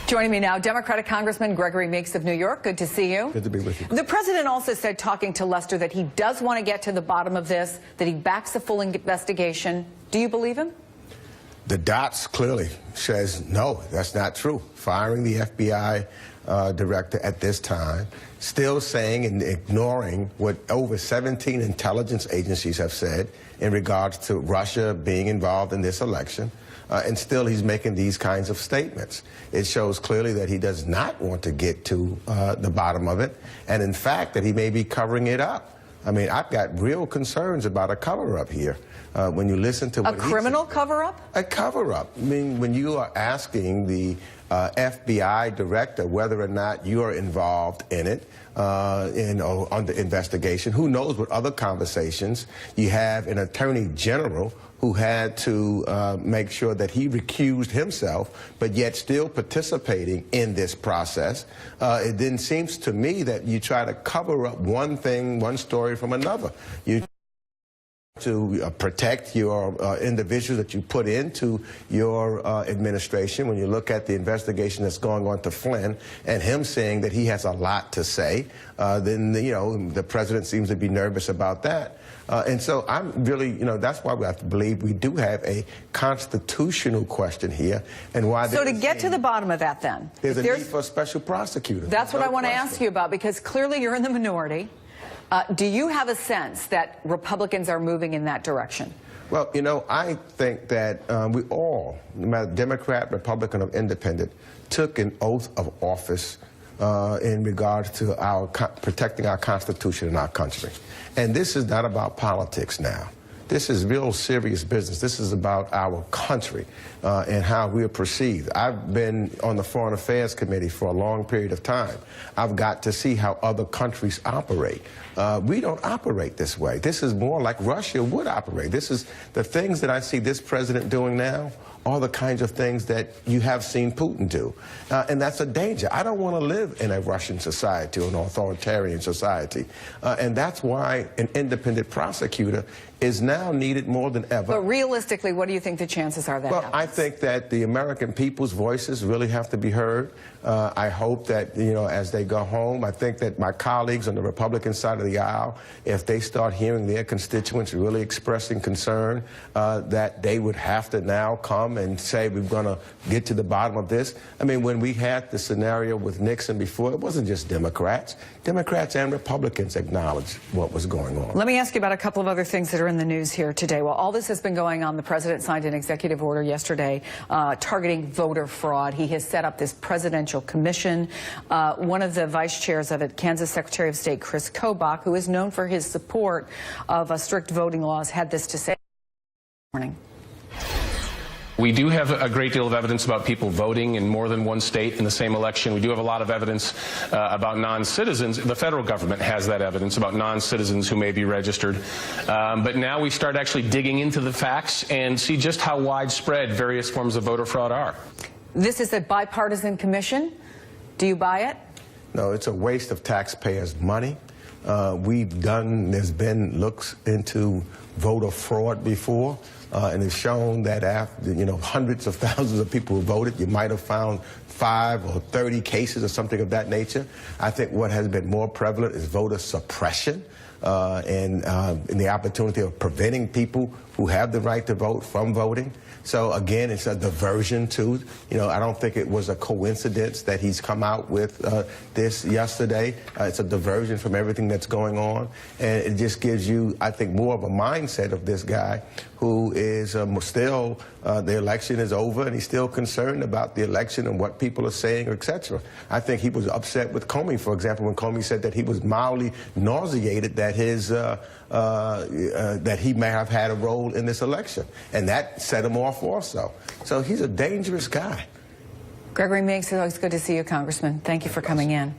Joining me now, Democratic Congressman Gregory Meeks of New York. Good to see you. Good to be with you. The president also said, talking to Lester, that he does want to get to the bottom of this, that he backs a full investigation. Do you believe him? The dots clearly says no, that's not true. Firing the FBI director at this time, still saying and ignoring what over 17 intelligence agencies have said in regards to Russia being involved in this election. And still he's making these kinds of statements. It shows clearly that he does not want to get to the bottom of it, and in fact that he may be covering it up. I mean, I've got real concerns about a cover-up here. When you listen to what a criminal cover-up? A cover-up. I mean, when you are asking the FBI director whether or not you are involved in it, on the investigation, who knows what other conversations you have an attorney general who had to make sure that he recused himself, but yet still participating in this process. It then seems to me that you try to cover up one thing, one story from another. You to protect your individuals that you put into your administration. When you look at the investigation that's going on to Flynn and him saying that he has a lot to say, then, you know, the president seems to be nervous about that. And so I'm really, you know, that's why we have to believe we do have a constitutional question here. And why. So to get to the bottom of that, then, there's a need for a special prosecutor. That's what I want to ask you about, because clearly you're in the minority. Do you have a sense that Republicans are moving in that direction? Well, you know, I think that we all, no matter Democrat, Republican, or Independent, took an oath of office in regards to our protecting our Constitution and our country. And this is not about politics now. This is real serious business. This is about our country and how we are perceived. I've been on the Foreign Affairs Committee for a long period of time. I've got to see how other countries operate. We don't operate this way. This is more like Russia would operate. This is the things that I see this president doing now, all the kinds of things that you have seen Putin do. And that's a danger. I don't want to live in a Russian society or an authoritarian society. And that's why an independent prosecutor is now needed more than ever. But realistically, what do you think the chances are that happens? I think that the American people's voices really have to be heard. I hope that, you know, as they go home, I think that my colleagues on the Republican side of the aisle, if they start hearing their constituents really expressing concern, that they would have to now come and say, we're going to get to the bottom of this. I mean, when we had the scenario with Nixon before, it wasn't just Democrats. Democrats and Republicans acknowledged what was going on. Let me ask you about a couple of other things that are in the news here today. While all this has been going on, the president signed an executive order yesterday targeting voter fraud. He has set up this presidential commission. One of the vice chairs of it, Kansas Secretary of State Chris Kobach, who is known for his support of strict voting laws, had this to say this morning. We do have a great deal of evidence about people voting in more than one state in the same election. We do have a lot of evidence about non-citizens. The federal government has that evidence about non-citizens who may be registered. But now we start actually digging into the facts and see just how widespread various forms of voter fraud are. This is a bipartisan commission. Do you buy it? No, it's a waste of taxpayers' money. There's been looks into voter fraud before, and it's shown that after, you know, hundreds of thousands of people who voted, you might have found 5 or 30 cases or something of that nature. I think what has been more prevalent is voter suppression and the opportunity of preventing people who have the right to vote from voting. So again, it's a diversion too. You know, I don't think it was a coincidence that he's come out with this yesterday. It's a diversion from everything that's going on, and it just gives you, I think, more of a mindset of this guy who is still, the election is over and he's still concerned about the election and what people are saying, etc. I think he was upset with Comey, for example, when Comey said that he was mildly nauseated that his that he may have had a role in this election, and that set him off also. So he's a dangerous guy. Gregory Meeks, it's always good to see you, Congressman. Thank you for coming in.